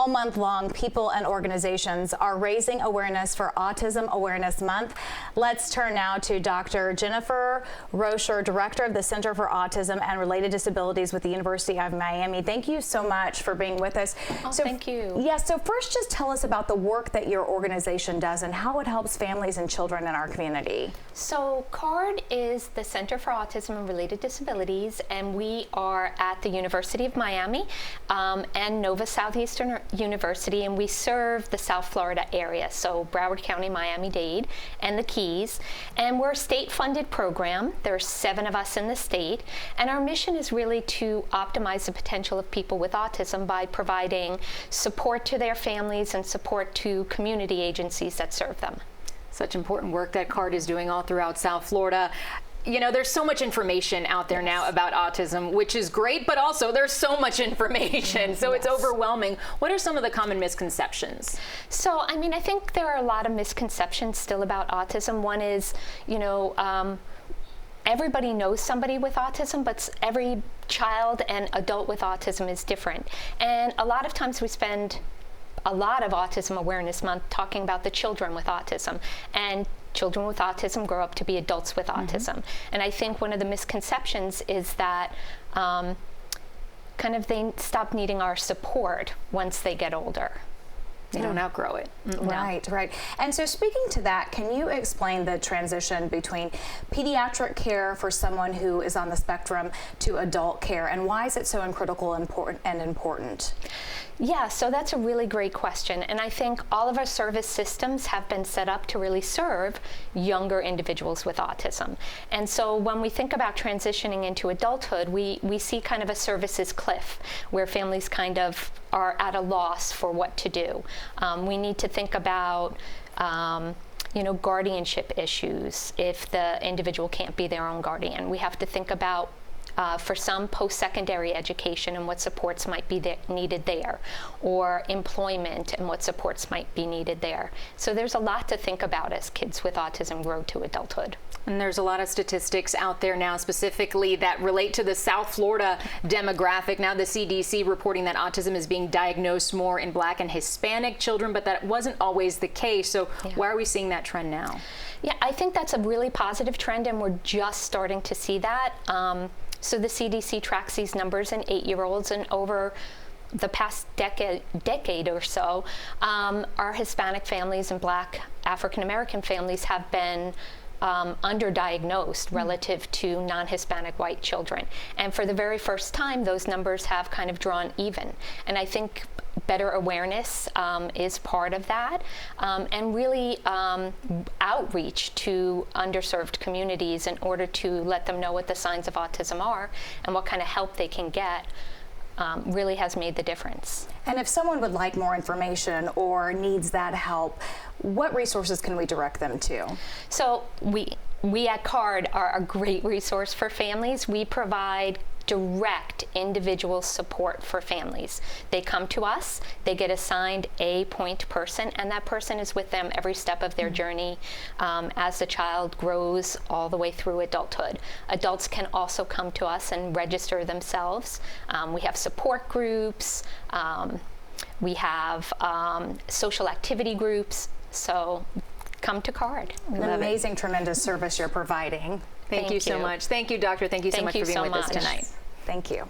All month long, people and organizations are raising awareness for Autism Awareness Month. Let's turn now to Dr. Jennifer Durocher, Director of the Center for Autism and Related Disabilities with the University of Miami. Thank you so much for being with us. Thank you. Yes, so first just tell us about the work that your organization does and how it helps families and children in our community. So CARD is the Center for Autism and Related Disabilities, and we are at the University of Miami and Nova Southeastern University, and we serve the South Florida area, so Broward County, Miami-Dade, and the Keys. And we're a state-funded program. There's 7 of us in the state, and our mission is really to optimize the potential of people with autism by providing support to their families and support to community agencies that serve them. Such important work that CARD is doing all throughout South Florida. You know, there's so much information out there now about autism, which is great, but also there's so much information, so it's overwhelming. What are some of the common misconceptions? So, I mean, I think there are a lot of misconceptions still about autism. One is, you know, everybody knows somebody with autism, but every child and adult with autism is different. And a lot of times we spend a lot of Autism Awareness Month talking about the children with autism, and children with autism grow up to be adults with autism. And I think one of the misconceptions is that kind of they stop needing our support once they get older. They don't outgrow it. Right, right. And so speaking to that, can you explain the transition between pediatric care for someone who is on the spectrum to adult care, and why is it so critical and important? Yeah, so that's a really great question. And I think all of our service systems have been set up to really serve younger individuals with autism. And so when we think about transitioning into adulthood, we see kind of a services cliff where families kind of are at a loss for what to do. We need to think about you know, guardianship issues if the individual can't be their own guardian. We have to think about for some, post-secondary education and what supports might be needed there, or employment and what supports might be needed there. So there's a lot to think about as kids with autism grow to adulthood. And there's a lot of statistics out there now specifically that relate to the South Florida demographic. Now the CDC reporting that autism is being diagnosed more in Black and Hispanic children, but that wasn't always the case. So why are we seeing that trend now? Yeah, I think that's a really positive trend, and we're just starting to see that. So the CDC tracks these numbers in 8-year-olds, and over the past decade or so, our Hispanic families and Black African-American families have been underdiagnosed relative to non-Hispanic white children. And for the very first time, those numbers have kind of drawn even. And I think better awareness is part of that, and really outreach to underserved communities in order to let them know what the signs of autism are and what kind of help they can get really has made the difference. And if someone would like more information or needs that help, what resources can we direct them to? So we at CARD are a great resource for families. We provide direct individual support for families. They come to us, they get assigned a point person, and that person is with them every step of their journey as the child grows all the way through adulthood. Adults can also come to us and register themselves. We have support groups, we have social activity groups, so come to CARD. An amazing, tremendous service you're providing. Thank you so much. Thank you, Doctor. Thank you so much for being with us tonight. Thank you.